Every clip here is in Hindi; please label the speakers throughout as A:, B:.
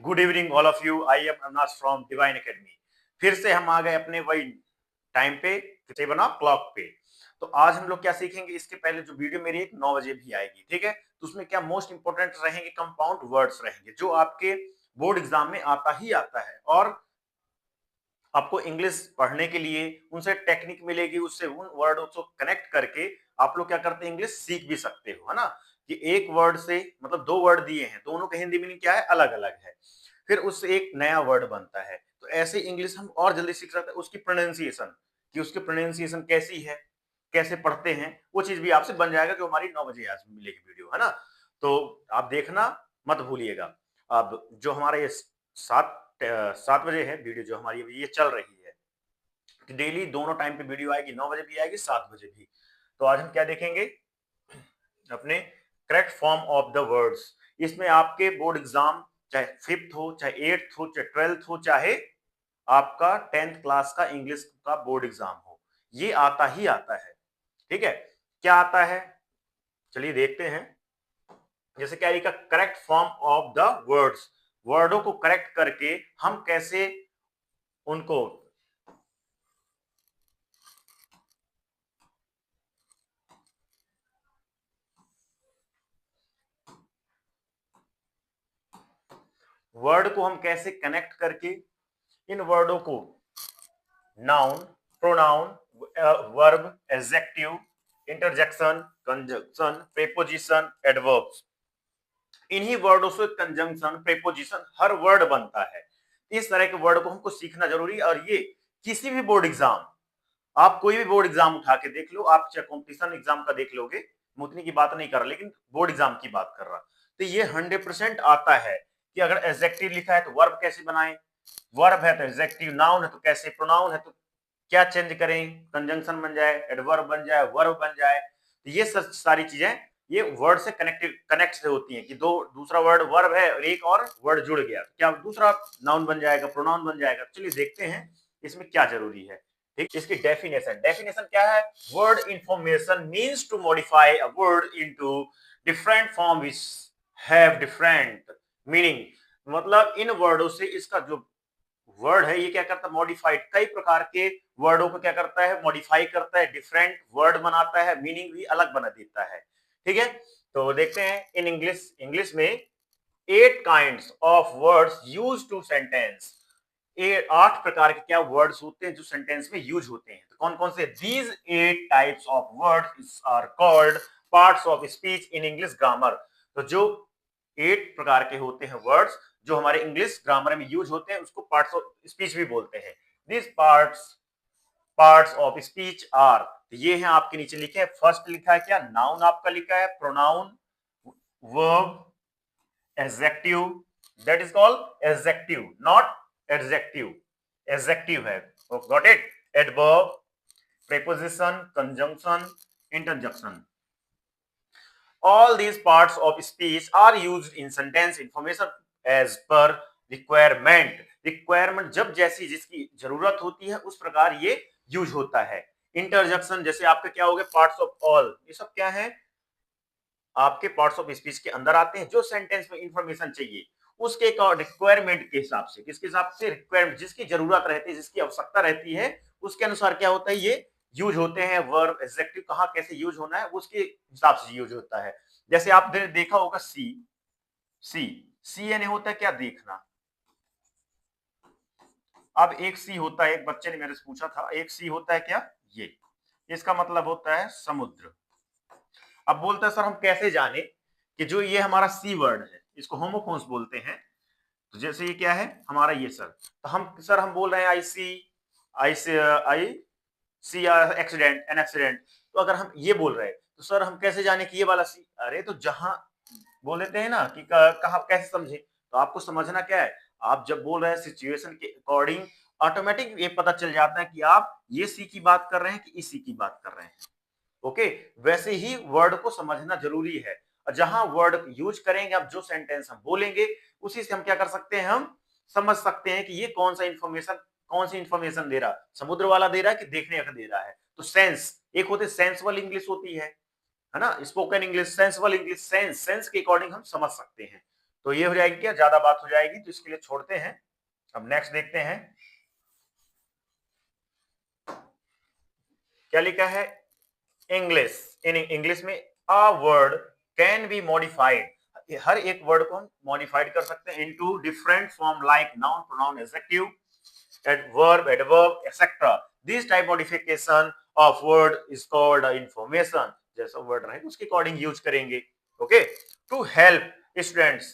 A: Good evening all of you. I am Avinash from divine academy. फिर से हम आ गए अपने वही टाइम पे, 7 o'clock पे। तो आज हम लोग क्या सीखेंगे, इसके पहले जो वीडियो मेरी एक 9 बजे भी आएगी, ठीक है। तो उसमें क्या मोस्ट इंपोर्टेंट रहेंगे, कंपाउंड वर्ड्स रहेंगे जो आपके बोर्ड एग्जाम में आता ही आता है, और आपको इंग्लिश पढ़ने के लिए उनसे टेक्निक मिलेगी, उससे उन वर्डों को कनेक्ट करके आप लोग क्या करते हैं, इंग्लिश सीख भी सकते हो, है ना। कि एक वर्ड से मतलब दो वर्ड दिए हैं, दोनों का हिंदी मीनिंग क्या है, अलग अलग है, फिर उससे एक नया वर्ड बनता है। तो ऐसे इंग्लिश हम और जल्दी सीख सकते हैं। उसकी प्रोनाउंसिएशन, कि उसकी प्रोनाउंसिएशन कैसी है, कैसे पढ़ते हैं, वो चीज भी आपसे बन जाएगा, जो हमारी 9 बजे आज मिलेगी वीडियो, है ना। तो आप देखना मत भूलिएगा। अब जो हमारा ये 7 बजे है वीडियो, जो हमारी अभी ये चल रही है, डेली दोनों टाइम पे वीडियो आएगी, 9 बजे भी आएगी, 7 बजे भी। तो आज हम क्या देखेंगे, अपने correct form of the words. इसमें आपके बोर्ड एग्जाम चाहे 5th हो, चाहे 8th हो, चाहे 12th हो, चाहे आपका 10th क्लास का इंग्लिश का बोर्ड एग्जाम हो, ये आता ही आता है, ठीक है। क्या आता है, चलिए देखते हैं। जैसे क्या लिखा, correct form of the words, वर्डों को करेक्ट करके हम कैसे उनको वर्ड को हम कैसे कनेक्ट करके इन वर्डों को noun, pronoun, verb, adjective, interjection, conjunction, preposition, adverbs, इन्हीं वर्डों से कंजंक्शन, प्रीपोजिशन, हर वर्ड बनता है। इस तरह के वर्ड को हमको सीखना जरूरी है। और ये किसी भी बोर्ड एग्जाम, आप कोई भी बोर्ड एग्जाम उठा के देख लो, आप चाहे कॉम्पिटिशन एग्जाम का देख लोगे, मुतनी की बात नहीं कर रहा, लेकिन बोर्ड एग्जाम की बात कर रहा, तो ये 100% आता है कि अगर एडजेक्टिव लिखा है तो वर्ब कैसे बनाएं, वर्ब है तो एडजेक्टिव, नाउन है तो कैसे, प्रोनाउन है तो क्या चेंज करें, कंजंक्शन बन जाए, एडवर्ब बन जाए, वर्ब बन जाए। तो ये सारी चीजें ये वर्ड से कनेक्ट से होती हैं, कि दो दूसरा वर्ड वर्ब है और एक और वर्ड जुड़ गया, क्या दूसरा नाउन बन जाएगा, प्रोनाउन बन जाएगा। चलिए देखते हैं इसमें क्या जरूरी है। ठीक, इसकी डेफिनेशन, डेफिनेशन क्या है, word information means to modify a word into different form which have different meaning. मतलब इन वर्डों से इसका जो वर्ड है ये क्या करता है, मॉडिफाइड, कई प्रकार के वर्डों को क्या करता है, मॉडिफाई करता है, डिफरेंट वर्ड बनाता है, मीनिंग भी अलग बना देता है, ठीक है। तो देखते हैं इन इंग्लिश, इंग्लिश में 8 kinds of words use to sentence. 8 प्रकार के क्या वर्ड्स होते हैं जो सेंटेंस में यूज होते हैं। तो कौन कौन से, these 8 types of words are called parts of speech in English grammar. तो जो 8 प्रकार के होते हैं वर्ड्स जो हमारे इंग्लिश ग्रामर में यूज होते हैं, उसको पार्ट्स ऑफ स्पीच भी बोलते हैं। This parts of speech are, ये हैं आपके नीचे लिखे हैं। फर्स्ट लिखा है क्या, नाउन आपका लिखा है, pronoun, verb, adjective, that is called adjective, not adjective, adjective है, got it. Adverb, preposition, conjunction, interjection, all these parts of speech are used in sentence information as per requirement। Requirement, जब जैसी जिसकी जरूरत होती है उस प्रकार ये यूज होता है। इंटरजेक्शन, जैसे आपके क्या हो गए, पार्ट्स ऑफ ऑल, ये सब क्या है, आपके पार्ट्स ऑफ स्पीच के अंदर आते हैं। जो सेंटेंस में इंफॉर्मेशन चाहिए उसके रिक्वायरमेंट के हिसाब से, किसके हिसाब से, रिक्वायरमेंट, जिसकी जरूरत रहती है, जिसकी आवश्यकता रहती है, उसके अनुसार क्या होता है, ये यूज होते हैं। वर्ब, एडजेक्टिव कहाँ कैसे यूज होना है उसके हिसाब से यूज होता है। जैसे आपने देखा होगा सी, सी, सी यानी होता है क्या, देखना। अब एक सी होता है, एक बच्चे ने मेरे से पूछा था, एक सी होता है क्या, ये, इसका मतलब होता है समुद्र। अब बोलता है सर हम कैसे जाने कि जो ये हमारा सी वर्ड है इसको होमोफोन्स बोलते हैं। तो जैसे ये क्या है हमारा ये सर, तो हम सर हम बोल रहे हैं आई सी एक्सीडेंट, एन एक्सीडेंट। तो अगर हम ये बोल रहे हैं तो सर हम कैसे जाने कि ये वाला सी, अरे तो जहां बोल देते हैं ना कि कहा कैसे समझे। तो आपको समझना क्या है, आप जब बोल रहे हैं सिचुएशन के अकॉर्डिंग ऑटोमेटिक ये पता चल जाता है कि आप ये सी की बात कर रहे हैं कि इस सी की बात कर रहे हैं। ओके, वैसे ही वर्ड को समझना जरूरी है। जहां वर्ड यूज करेंगे, अब जो सेंटेंस हम बोलेंगे उसी से हम क्या कर सकते हैं, हम समझ सकते हैं कि ये कौन सा इंफॉर्मेशन, कौन सी इंफॉर्मेशन दे रहा, समुद्र वाला दे रहा है कि देखने का दे रहा है। तो सेंस, एक होते सेंसुअल इंग्लिश होती है ना, spoken English, sensual English, sense के अकॉर्डिंग हम समझ सकते हैं। तो ये हो जाएगी क्या, ज्यादा बात हो जाएगी, तो इसके लिए छोड़ते हैं। अब नेक्स्ट देखते हैं क्या लिखा है। इंग्लिश, इन इंग्लिश में a word can be modified, हर एक वर्ड को हम मॉडिफाइड कर सकते हैं into different form like noun, pronoun, adjective, adverb, adverb, etc. This type modification of word is called information. जैसा वर्ड रहेगा उसके अकॉर्डिंग यूज करेंगे। ओके, टू हेल्प स्टूडेंट्स,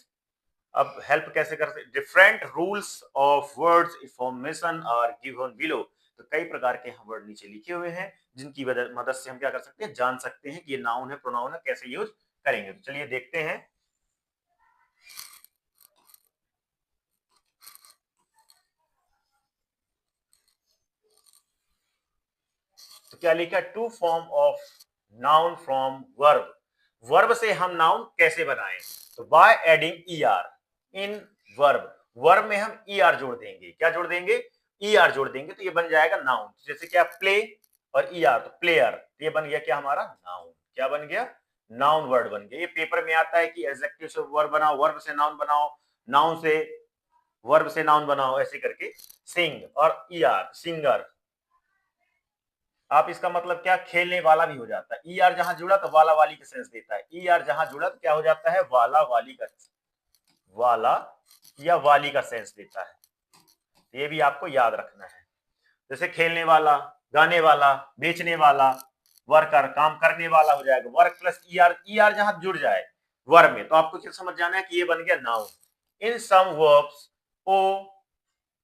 A: अब हेल्प कैसे करते हैं, different rules of words information are given below. तो कई प्रकार के वर्ड नीचे लिखे हुए हैं जिनकी मदद से हम क्या कर सकते हैं, जान सकते हैं कि ये नाउन है, प्रोनाउन है, कैसे यूज करेंगे। तो चलिए देखते हैं। तो क्या लिखा, to form of noun from verb, verb से हम नाउन कैसे बनाएं। तो by adding ER in verb, verb में हम ईआर जोड़ देंगे, क्या जोड़ देंगे, ईआर जोड़ देंगे, तो ये बन जाएगा नाउन। जैसे क्या, प्ले और ईआर, तो प्लेयर, तो ये बन गया क्या हमारा नाउन, क्या बन गया, नाउन वर्ड बन गया। ये पेपर में आता है कि एडजेक्टिव से वर्ब बनाओ, वर्ब से नाउन बनाओ, नाउन से वर्ब से नाउन बनाओ, ऐसे करके। सिंग और ईआर, सिंगर, आप इसका मतलब क्या, खेलने वाला भी हो जाता है। ई आर जहां जुड़ा तो वाला वाली का सेंस देता है, ई आर जहां जुड़ा तो क्या हो जाता है, वाला वाली का, वाला या वाली का सेंस देता है। ये भी आपको याद रखना है। जैसे खेलने वाला, गाने वाला, बेचने वाला, वर्कर, काम करने वाला हो जाएगा। वर्क प्लस ई आर जहां जुड़ जाए वर्ब में, तो आपको क्या समझ जाना है कि ये बन गया noun. In some verbs O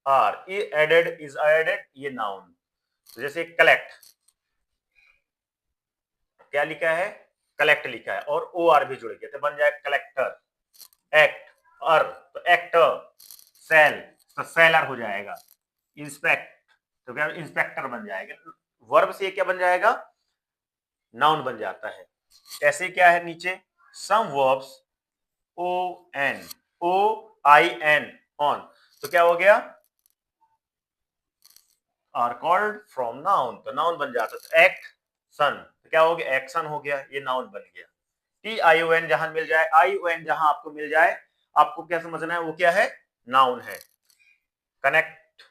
A: R added is added, ये नाउन। जैसे कलेक्ट, क्या लिखा है, कलेक्ट लिखा है, और ओ आर भी जुड़ गया तो बन जाए कलेक्टर। एक्ट, अर, तो एक्टर। सेल, तो सेलर हो जाएगा। इंस्पेक्ट, तो क्या इंस्पेक्टर बन जाएगा। वर्ब से क्या बन जाएगा, नाउन बन जाता है। ऐसे क्या है नीचे, some verbs O N, O I N, on, तो क्या हो गया, आर कॉल्ड फ्रॉम नाउन, तो नाउन बन जाता है। तो एक्ट सन, तो क्या हो गया, एक्शन हो गया, ये नाउन बन गया। टी आई ओ एन जहां मिल जाए, आई ओ एन जहां आपको मिल जाए, आपको क्या समझना है, वो क्या है, नाउन है। कनेक्ट,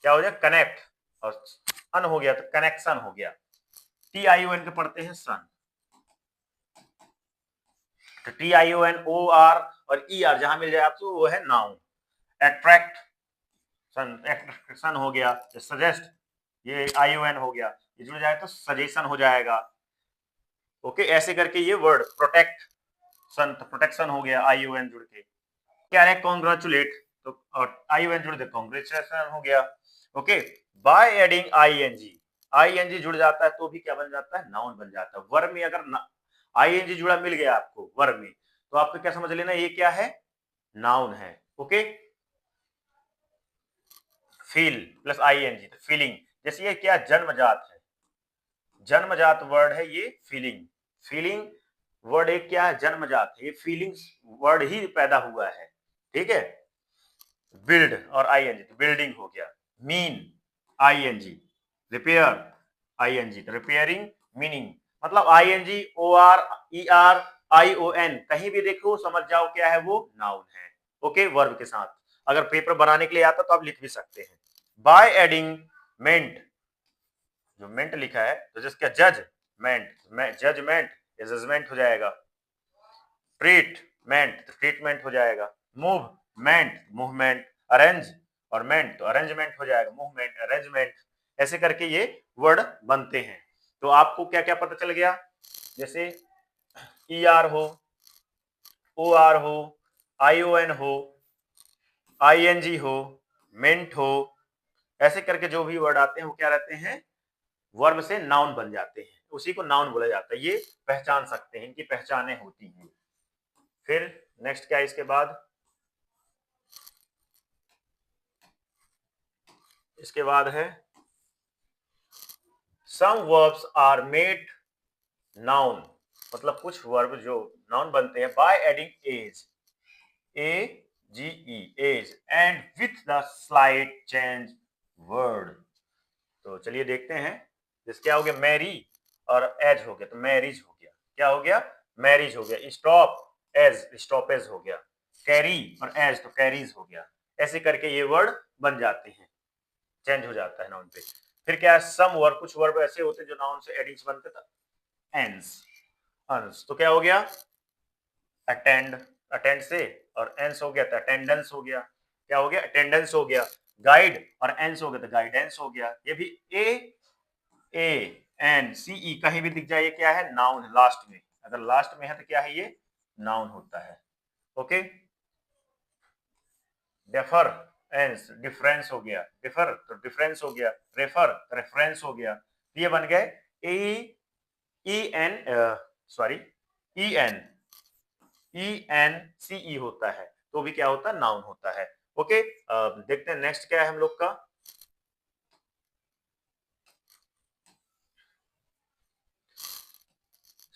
A: क्या हो जाए, कनेक्ट, और अन हो गया तो कनेक्शन हो गया। टी आई ओ एन के पढ़ते हैं सन, तो T I O N, O R और ई आर जहां मिल जाए आपको, वो है नाउन। एट्रैक्ट, सन, एट्रैक्शन हो गया। सजेस्ट, ये आई ओ एन हो गया, ये जुड़ जाए तो सजेशन हो जाएगा। ओके, ऐसे करके ये वर्ड प्रोटेक्ट, सन, तो प्रोटेक्शन हो गया, आई ओ एन जुड़ के। क्या है, कॉन्ग्रेचुलेट, तो आई ओ एन जुड़ दे, कॉन्ग्रेचुलेशन हो गया। Okay, by adding I N G, I N G जुड़ जाता है तो भी क्या बन जाता है, नाउन बन जाता है। वर्ब में अगर आई एन जी जुड़ा मिल गया आपको वर्ब में, तो आपको क्या समझ लेना, ये क्या है, नाउन है। Okay, feel plus I N G, तो फीलिंग। जैसे ये क्या, जन्मजात है, जन्मजात वर्ड है ये फीलिंग, फीलिंग वर्ड एक क्या है, जन्मजात है, ये फीलिंग्स वर्ड ही पैदा हुआ है। ठीक है, बिल्ड और आई एन जी, तो बिल्डिंग हो गया। Mean, I N G, repair, I N G, तो रिपेयरिंग, मीनिंग, मतलब I N G, O R, E R, I O N, कहीं भी देखो समझ जाओ क्या है, वो नाउन है। ओके, वर्ब के साथ अगर पेपर बनाने के लिए आता तो आप लिख भी सकते हैं। बाय एडिंग मेंट, जो मेंट लिखा है तो जिसका जजमेंट, जजमेंट, जजमेंट हो जाएगा। ट्रीटमेंट, तो ट्रीटमेंट हो जाएगा। Movement, movement. अरेंज और मेंट, तो अरेंजमेंट हो जाएगा, मूवमेंट, अरेंजमेंट। ऐसे करके ये वर्ड बनते हैं। तो आपको क्या क्या पता चल गया, जैसे ई आर हो, ओ आर हो, आई ओ एन हो, आई एन जी हो, मेंट हो, ऐसे करके जो भी वर्ड आते हैं वो क्या रहते हैं, वर्ब से नाउन बन जाते हैं, उसी को नाउन बोला जाता है। ये पहचान सकते हैं, इनकी पहचानें होती हैं। फिर नेक्स्ट क्या है इसके बाद, इसके बाद है some verbs are made noun, मतलब कुछ वर्ब जो नाउन बनते हैं by adding age, A G E, age, and with the slight change word. तो चलिए देखते हैं, जिस क्या हो गया, मैरी और एज हो गया, तो मैरिज हो गया, क्या हो गया, मैरिज हो गया। स्टॉप, एज स्टॉपेज हो गया, कैरी और एज तो कैरीज हो गया। ऐसे करके ये वर्ड बन जाते हैं, चेंज हो जाता है नाउन पे। फिर क्या है, सम वर्ब, कुछ वर्ब ऐसे होते हैं जो नाउन से एडिंग से बनते थे, एंस, अंस, तो क्या हो गया, अटेंड, अटेंड से और एंस हो गया तो अटेंडेंस हो गया, क्या हो गया, अटेंडेंस हो गया। गाइड और एंस हो गया तो गाइडेंस हो गया। ये भी ए एन सी ई कहीं भी दिख जाए, ये क्या है, नाउन है लास्ट में, अगर लास्ट में है तो क्या है, ये नाउन होता है। ओके, डेफर एंस डिफरेंस हो गया, डिफर तो डिफरेंस हो गया, रेफर रेफरेंस हो गया। ये बन गए A E N, sorry E N, E N C E होता है, तो भी क्या होता है, नाउन होता है। ओके, देखते हैं नेक्स्ट क्या है हम लोग का।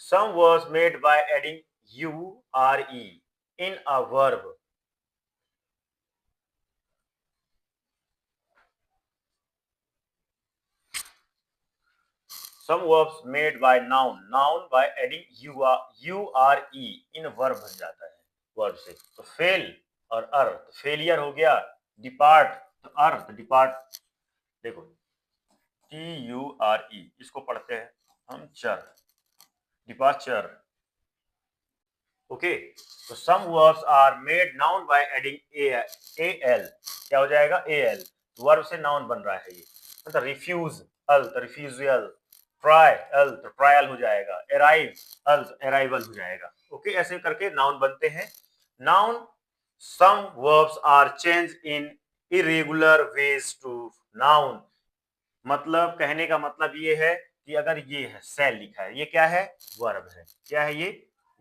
A: Some was made by adding u r e in a verb. Some verbs made by noun, noun by adding u r e in verb बन जाता है verb से। तो fail और er, तो failure हो गया, depart तो er तो depart, देखो t u r e, इसको पढ़ते हैं हम चर, departure। ओके, तो some verbs are made noun by adding A L, क्या हो जाएगा, ए एल, वर्ब से नाउन बन रहा है ये। मतलब रिफ्यूज अल तो रिफ्यूजियल, ट्राई अल तो ट्रायल हो जाएगा, अराइव अल तो अराइवल हो जाएगा। ओके, ऐसे करके नाउन बनते हैं। Noun, some verbs are change in irregular ways to noun, मतलब कहने का मतलब ये है कि अगर ये है सेल लिखा है, ये क्या है, वर्ब है, क्या है, ये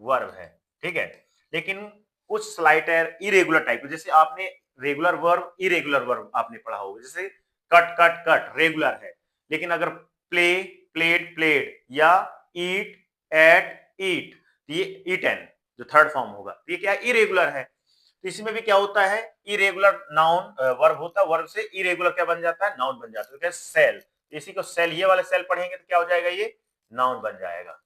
A: वर्ब है, ठीक है। लेकिन कुछ स्लाइट इरेगुलर टाइप, जैसे आपने रेगुलर वर्ब इरेगुलर वर्ब आपने पढ़ा होगा, जैसे कट कट कट रेगुलर है, लेकिन अगर प्ले प्लेड प्लेड या ईट एट ईट, ये ईटन जो थर्ड फॉर्म होगा, तो ये क्या इरेगुलर है। तो इसमें भी क्या होता है, इरेगुलर नाउन वर्ब होता है, वर्ब से इरेगुलर क्या बन जाता है, नाउन बन जाता है। तो क्या सेल, इसी को सेल, ये वाले सेल पढ़ेंगे तो क्या हो जाएगा, ये नाउन बन जाएगा।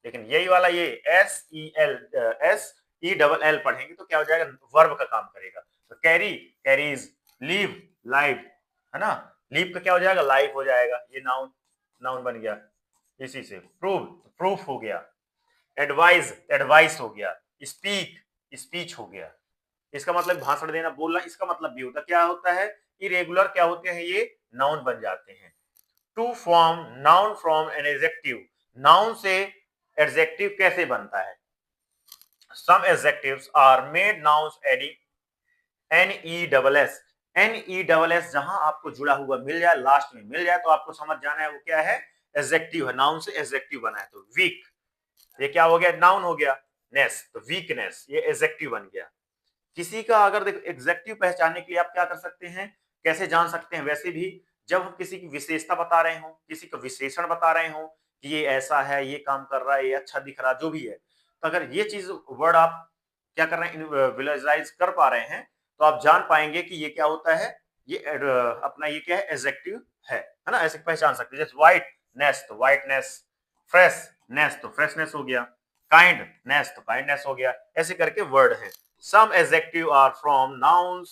A: लेकिन यही वाला ये S E L, S E double L पढ़ेंगे तो क्या हो जाएगा, वर्ब का काम करेगा। तो कैरी कैरीज, लीव लाइव, है ना, लीव का क्या हो जाएगा, लाइफ हो जाएगा, ये नाउन, नाउन बन गया। इसी से प्रूव, प्रूफ हो गया, एडवाइज एडवाइस हो गया, स्पीक स्पीच हो गया। इसका मतलब भाषण देना, बोलना, इसका मतलब भी होता, क्या होता है, इरेगुलर क्या होते हैं, ये नाउन बन जाते हैं। To form noun from an adjective, noun से एडजेक्टिव कैसे बनता है, some adjectives are made nouns adding N E double S, N E double S जहां आपको जुड़ा हुआ मिल जाए, लास्ट में मिल जाए, तो आपको समझ जाना है वो क्या है, एडजेक्टिव है, नाउन से एडजेक्टिव बना है। तो वीक, ये क्या हो गया, नाउन हो गया, नेस तो वीकनेस, ये एडजेक्टिव बन गया। किसी का अगर देखो एग्जेक्टिव पहचानने के लिए आप क्या कर सकते हैं, कैसे जान सकते हैं, वैसे भी जब हम किसी की विशेषता बता रहे हो, किसी का विशेषण बता रहे हो कि ये ऐसा है, ये काम कर रहा है, ये अच्छा दिख रहा है, जो भी है, तो अगर ये चीज वर्ड आप क्या कर रहे हैं, विजुअलाइज कर पा रहे हैं, तो आप जान पाएंगे कि ये क्या होता है, ये अपना ये क्या है, एडजेक्टिव है ना। ऐसे पहचान सकते हैं, जैसे व्हाइटनेस तो व्हाइटनेस, फ्रेशनेस तो फ्रेशनेस हो गया, काइंडनेस तो काइंडनेस हो गया, ऐसे करके वर्ड है। Some adjective are from nouns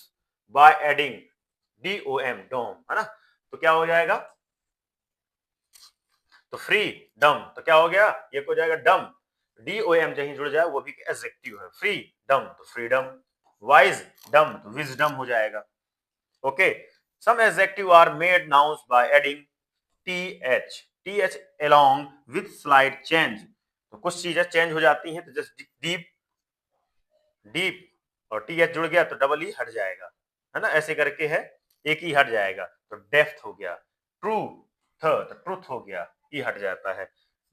A: by adding dom, dom, है ना, तो क्या हो जाएगा, तो फ्री डम तो क्या हो गया, ये हो जाएगा डम, डोम जहीं जुड़ जाए वो भी एडजेक्टिव है, फ्री डम तो फ्रीडम, वाइज डम तो विजडम हो जाएगा। Okay, some adjective are made nouns by adding th along with slight change, तो कुछ चीजें चेंज हो जाती हैं, तो जैसे डीप, डीप और टी एच जुड़ गया तो डबल ई हट जाएगा, है ना, ऐसे करके है, एक ही हट जाएगा, तो डेप्थ हो गया, ट्रू थ तो ट्रूथ हो गया, ई हट जाता है,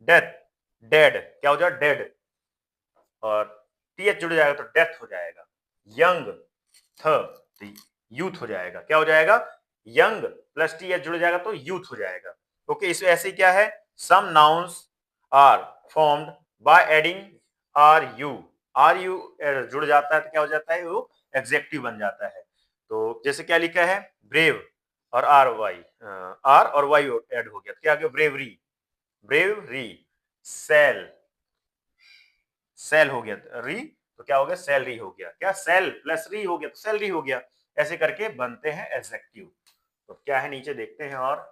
A: डेथ डेड क्या हो जाएगा, डेड, और टी एच जुड़ जाएगा तो डेथ हो जाएगा, यंग थ तो यूथ हो जाएगा, क्या हो जाएगा, यंग प्लस टी एच जुड़ जाएगा तो यूथ हो जाएगा। ओके, इसमें ऐसे क्या है, some nouns are formed by adding R U जुड़ जाता है तो क्या हो जाता है, वो एग्जेक्टिव बन जाता है। तो जैसे क्या लिखा है, ब्रेव और आर और वाई ऐड हो गया, तो क्या आ गया, ब्रेवरी, ब्रेवरी, सेल सेल हो गया, री तो क्या हो गया, सैलरी हो गया, क्या सेल प्लस री हो गया तो सैलरी हो गया। ऐसे करके बनते हैं एडजेक्टिव। तो क्या है नीचे देखते हैं। और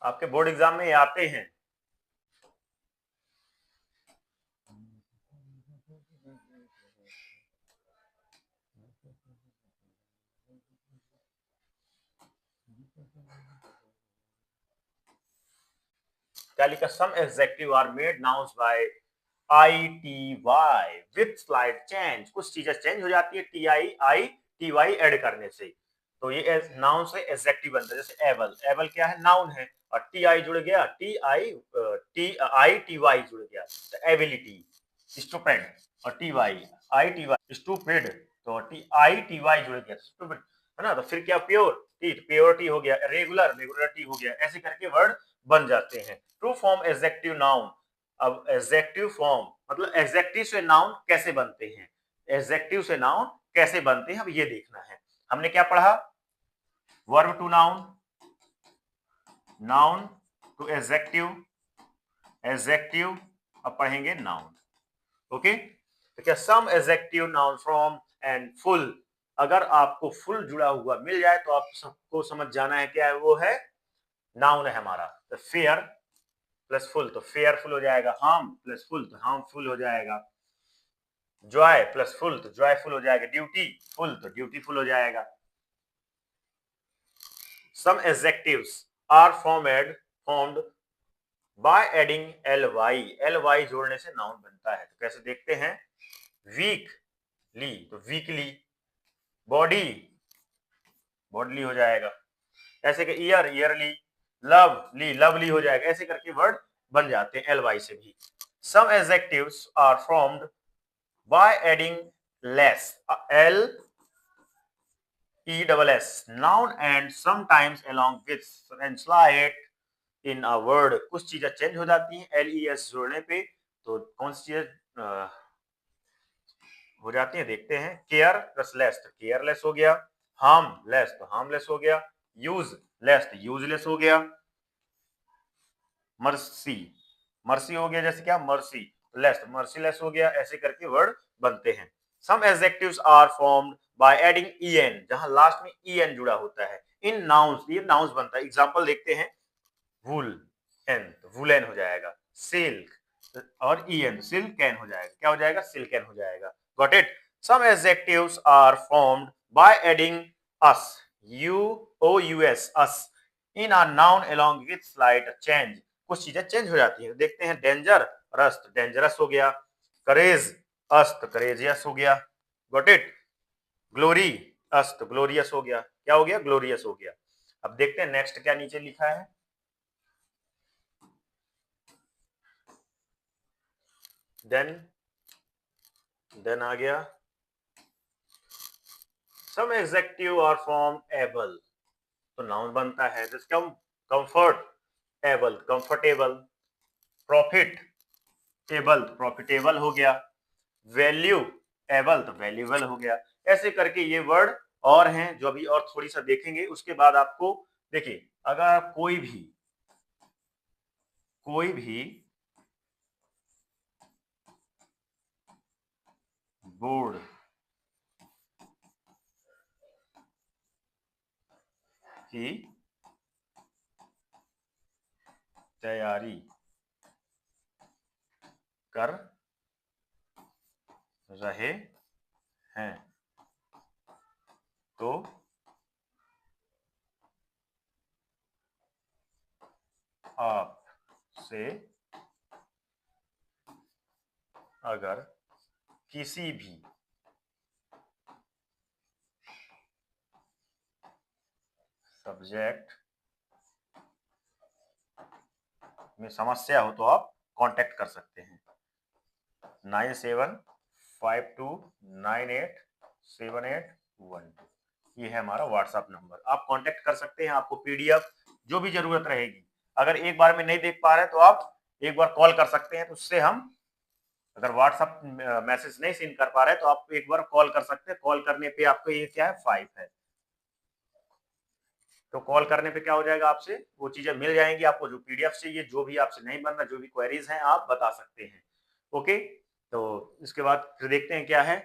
A: आपके बोर्ड एग्जाम में ये आते हैं। क्या लिखा, some adjective are made nouns by ITY with slight change, कुछ चीजें चेंज हो जाती है TI ऐड करने से, तो ये नाउन से एडजेक्टिव बनता है। जैसे एबल, एबल क्या है, नाउन है, और TI जुड़ गया, TITY जुड़ गया तो एबिलिटी। स्टूपिड और TY स्टूपिड, तो TITY जुड़ गया स्टूपिड, है ना। तो फिर क्या, प्योरिटी हो गया, रेगुलरिटी हो गया, ऐसे करके वर्ड बन जाते हैं। True form adjective noun. अब एडजेक्टिव फॉर्म मतलब एडजेक्टिव से नाउन कैसे बनते हैं, एडजेक्टिव से नाउन कैसे बनते हैं, अब ये देखना है। हमने क्या पढ़ा, verb to noun, noun to adjective, adjective अब पढ़ेंगे नाउन। ओके, तो क्या some adjective noun from and ful, अगर आपको फुल जुड़ा हुआ मिल जाए तो आप सबको समझ जाना है क्या है, वो है नाउन है हमारा। तो फेयर प्लस फुल तो फेयरफुल हो जाएगा, हार्म प्लस फुल तो हार्मफुल हो जाएगा, जॉय प्लस फुल तो जॉयफुल हो जाएगा, ड्यूटी फुल तो ड्यूटीफुल हो जाएगा। Some adjectives are formed by adding ly जोड़ने से नाउन बनता है। तो कैसे देखते हैं, वीकली तो वीकली, बॉडी बॉडली हो जाएगा, ऐसे कि ईयरली, लवली हो जाएगा, ऐसे करके वर्ड बन जाते हैं ly से भी। Some adjectives are formed by adding less, LESS noun and sometimes along with translate in a word, कुछ चीजें चेंज हो जाती हैं LES जोड़ने पे, तो कौन सी चीजें हो जाती हैं देखते हैं। केयर प्लस लेस तो केयरलेस हो गया, हार्मलेस तो हार्मलेस हो गया, यूजलेस तो यूजलेस हो गया, मर्सी मर्सी हो गया, जैसे क्या मर्सी लेस तो मर्सीलेस हो गया, ऐसे करके वर्ड बनते हैं। Some adjectives are formed by adding en, जहां लास्ट में en जुड़ा होता है, इन नाउन्स, ये नाउन्स बनता है। एग्जांपल देखते हैं, वूल एन तो वुलेन हो जाएगा, सिल्क और en सिल्कन हो जाएगा, क्या हो जाएगा, सिल्कन हो जाएगा। Got it. Some adjectives are formed by adding us, us in a noun along with slight change, कुछ चीजें चेंज हो जाती है। देखते हैं, डेंजर रस डेंजरस हो गया, करेज अस्त करेजियस हो गया, गॉट इट। ग्लोरी अस्त ग्लोरियस हो गया, क्या हो गया, ग्लोरियस हो गया। अब देखते हैं नेक्स्ट क्या नीचे लिखा है, देन आ गया, सम एडजेक्टिव आर फॉर्म एबल, तो नाउन बनता है। जिसका comfort able comfortable, profit able profitable हो गया, वैल्यू एबल तो वैल्यूएबल हो गया। ऐसे करके ये वर्ड और हैं जो अभी और थोड़ी सा देखेंगे, उसके बाद आपको देखिए, अगर कोई भी बोर्ड की तैयारी कर रहे हैं तो आपसे अगर किसी भी सब्जेक्ट में समस्या हो तो आप कांटेक्ट कर सकते हैं 9752987812, ये है हमारा व्हाट्सएप नंबर। आप कांटेक्ट कर सकते हैं, आपको पीडीएफ जो भी जरूरत रहेगी, अगर एक बार में नहीं देख पा रहे तो आप एक बार कॉल कर सकते हैं, तो उससे हम अगर व्हाट्सएप मैसेज नहीं सेंड कर पा रहे तो आप एक बार कॉल कर सकते हैं, कॉल करने पे आपको ये क्या है 5 है, तो कॉल करने पे क्या हो जाएगा, आपसे वो चीजें मिल जाएंगी, आपको जो पीडीएफ चाहिए, जो भी आपसे नहीं बन रहा, जो भी क्वेरीज हैं आप बता सकते हैं। ओके, तो इसके बाद फिर देखते हैं क्या है।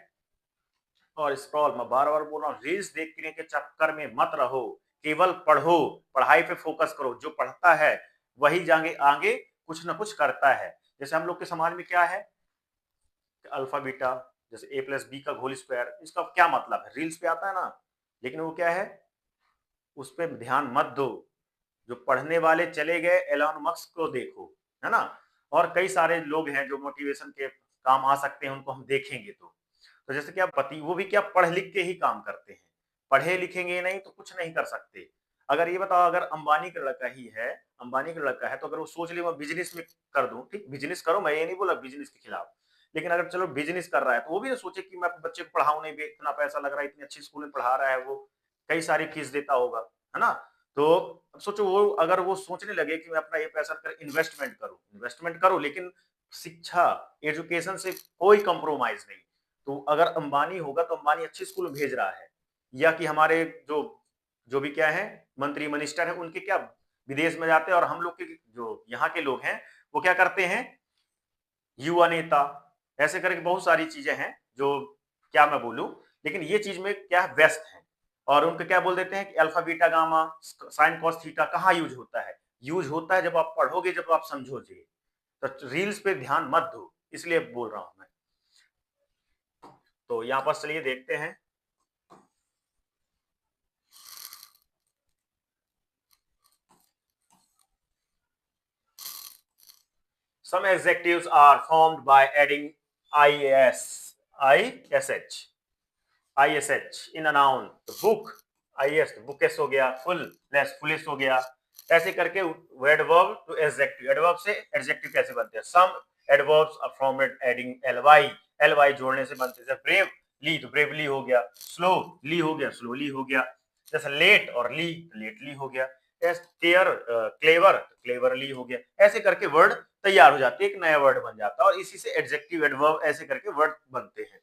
A: और स्क्रॉल, मैं बार बार बोल रहा हूँ, रील्स देखने के चक्कर में मत रहो, केवल पढ़ो, पढ़ाई पे फोकस करो, जो पढ़ता है वही जागे आगे कुछ ना कुछ करता है। जैसे हम लोग के समाज में क्या है, अल्फा बीटा, जैसे ए प्लस बी का होल स्क्वायर, इसका क्या मतलब है, रील्स पे आता है ना, लेकिन वो क्या है, उस पर ध्यान मत दो। जो पढ़ने वाले चले गए, एलन मस्क को देखो, है ना, और कई सारे लोग हैं जो मोटिवेशन के काम आ सकते हैं, उनको हम देखेंगे तो जैसे कि आप पति, वो भी क्या पढ़ लिख के ही काम करते हैं, पढ़े लिखेंगे नहीं तो कुछ नहीं कर सकते। अगर ये बताओ, अगर अंबानी का लड़का ही है, अंबानी का लड़का है, तो अगर वो सोच ले मैं बिजनेस में कर दूं, ठीक, बिजनेस करो, मैं ये नहीं बोला बिजनेस के खिलाफ, लेकिन अगर चलो बिजनेस कर रहा है तो वो भी ना सोचे कि मैं अपने बच्चे को पढ़ाऊं नहीं, इतना पैसा लग रहा है, इतनी अच्छी स्कूल में पढ़ा रहा है, वो कई सारी फीस देता होगा, है ना। तो अब सोचो, वो अगर वो सोचने लगे कि मैं अपना ये पैसा कर इन्वेस्टमेंट करूं, लेकिन शिक्षा, एजुकेशन से कोई कंप्रोमाइज नहीं, तो अगर अंबानी होगा तो अंबानी अच्छी स्कूल में भेज रहा है, या कि हमारे जो जो भी क्या है मंत्री मिनिस्टर है, उनके क्या विदेश में जाते हैं, और हम लोग के जो यहाँ के लोग हैं वो क्या करते हैं, युवा नेता, ऐसे करके बहुत सारी चीजें हैं जो क्या मैं बोलूं, लेकिन ये चीज में क्या व्यस्त है, और उनको क्या बोल देते हैं कि alpha beta gamma sine cos theta कहाँ यूज होता है, यूज होता है जब आप पढ़ोगे, जब आप समझोगे, तो रील्स पे ध्यान मत दो, इसलिए बोल रहा हूं मैं। तो यहाँ पर चलिए देखते हैं। Some adjectives are formed by adding ish in a noun. तो book, is bookish हो गया, fullness foolish हो गया, ऐसे करके adverb to adjective, adverb से adjective कैसे बनते हैं, some adverbs are formed adding ly जोड़ने से बनते हैं, bravely तो bravely हो गया, slowly हो गया, slowly हो गया, जैसे late और lately हो गया, क्लेवर क्लेवरली हो गया, ऐसे करके वर्ड तैयार हो जाते हैं, एक नया वर्ड बन जाता है, और इसी से एडजेक्टिव एडवर्ब ऐसे करके वर्ड बनते हैं।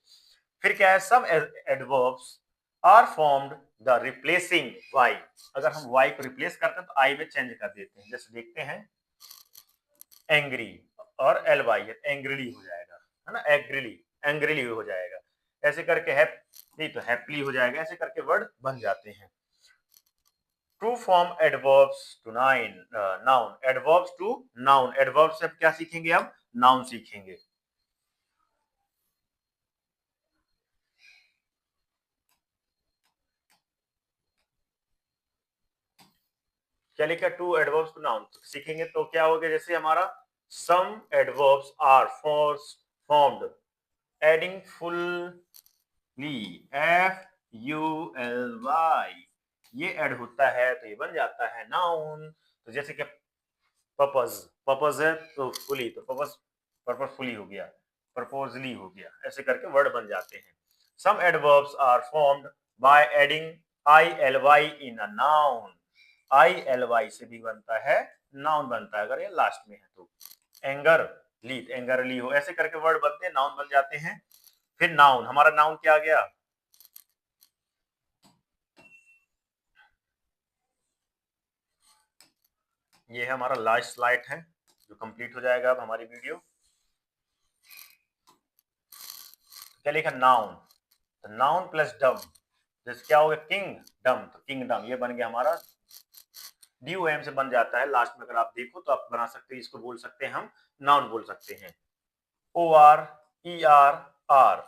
A: फिर क्या है, some adverbs are formed the replacing Y, अगर हम वाई को रिप्लेस करते हैं तो आई में चेंज कर देते हैं, जैसे देखते हैं एंग्री और एल वाई है, एंग्रीली हो जाएगा, है ना, एंग्रीली हो जाएगा, ऐसे करके नहीं तो हैप्पीली हो जाएगा, ऐसे करके वर्ड बन जाते हैं। To form adverbs to noun, adverbs to noun, adverb से अब क्या सीखेंगे, अब नाउन सीखेंगे। क्या लिखा, टू एडवर्ब्स टू नाउन सीखेंगे, तो क्या हो गया, जैसे हमारा some adverbs are formed adding fully, FULY, ये ऐड होता है तो ये बन जाता है नाउन। तो जैसे कि पर्पस है तो फुली, तो पर्पसफुली हो गया, पर्पोजली हो गया, ऐसे करके वर्ड बन जाते हैं। Some adverbs are formed by adding ILY in a noun, ILY से भी बनता है, नाउन बनता है अगर ये लास्ट में है तो, एंगरली हो, ऐसे करके वर्ड बनते हैं, नाउन बन जाते हैं। फिर नाउन, हमारा नाउन क्या आ गया, ये है हमारा लास्ट स्लाइड है जो कंप्लीट हो जाएगा अब हमारी वीडियो। क्या लिखा, नाउन, तो नाउन प्लस डम, जैसे क्या हो गया, किंगडम, तो किंगडम ये बन गया हमारा, DOM से बन जाता है लास्ट में, अगर आप देखो तो आप बना सकते हैं, इसको बोल सकते हैं हम नाउन बोल सकते हैं। OR ER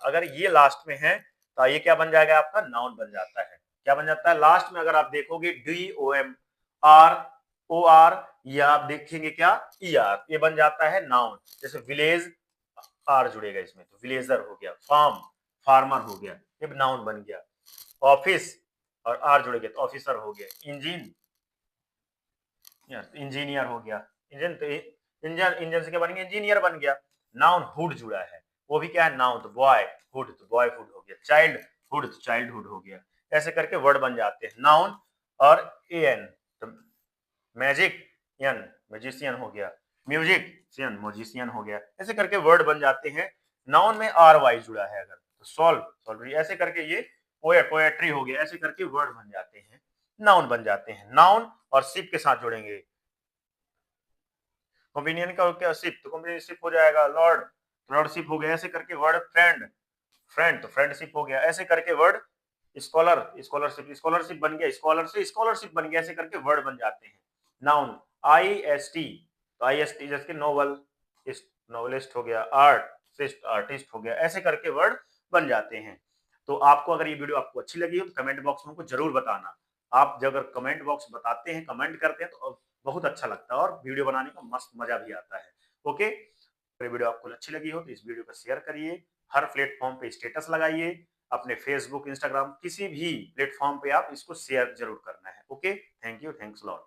A: अगर ये लास्ट में है तो ये क्या बन जाएगा, आपका नाउन बन जाता है। क्या बन जाता है लास्ट में, अगर आप देखोगे DOMR OR, ये आप देखेंगे क्या, ER, ये बन जाता है नाउन। जैसे विलेज, आर जुड़ेगा इसमें तो विलेजर हो गया, फार्मर हो गया, ये नाउन बन गया। ऑफिस और आर जुड़ेगा तो ऑफिसर हो गया। इंजीनियर हो गया, इंजन से क्या बन गया, इंजीनियर बन गया। नाउन हुड जुड़ा है, वो भी क्या है नाउन, तो बॉयहुड, तो बॉयहुड हो गया। चाइल्डहुड, तो चाइल्डहुड हो गया, ऐसे करके वर्ड बन जाते हैं नाउन। और AN तो मैजिशियन हो गया, म्यूजिशियन म्यूजिशियन हो गया, ऐसे करके वर्ड बन जाते हैं। नाउन में आर वाई जुड़ा है अगर तो सॉल्व ऐसे करके ये पोएट्री हो गया, ऐसे करके वर्ड बन जाते हैं, नाउन बन जाते हैं। नाउन और शिप के साथ जोड़ेंगे, कंपेनियन का क्या शिप, तो कंपेनियनशिप हो जाएगा लॉर्ड, लॉर्डशिप हो गया, ऐसे करके वर्ड फ्रेंड, फ्रेंड तो फ्रेंडशिप हो गया, ऐसे करके वर्ड स्कॉलर, स्कॉलरशिप, स्कॉलरशिप बन गया, स्कॉलर से स्कॉलरशिप बन गया, ऐसे करके वर्ड बन जाते हैं। नाउन आई एस टी, तो आई एस टी जैसे नोवेल, नोवेलिस्ट हो गया, आर्टिस्ट, आर्टिस्ट हो गया, ऐसे करके वर्ड बन जाते हैं। तो आपको अगर ये वीडियो आपको अच्छी लगी हो तो कमेंट बॉक्स में हमको जरूर बताना। आप जब अगर कमेंट बॉक्स बताते हैं, कमेंट करते हैं तो बहुत अच्छा लगता है और वीडियो बनाने का मस्त मजा भी आता है। ओके, अगर वीडियो आपको अच्छी लगी हो तो इस वीडियो को शेयर करिए, हर प्लेटफॉर्म पे स्टेटस लगाइए, अपने फेसबुक, इंस्टाग्राम, किसी भी प्लेटफॉर्म पे आप इसको शेयर जरूर करना है। Okay, thank you, thanks lot.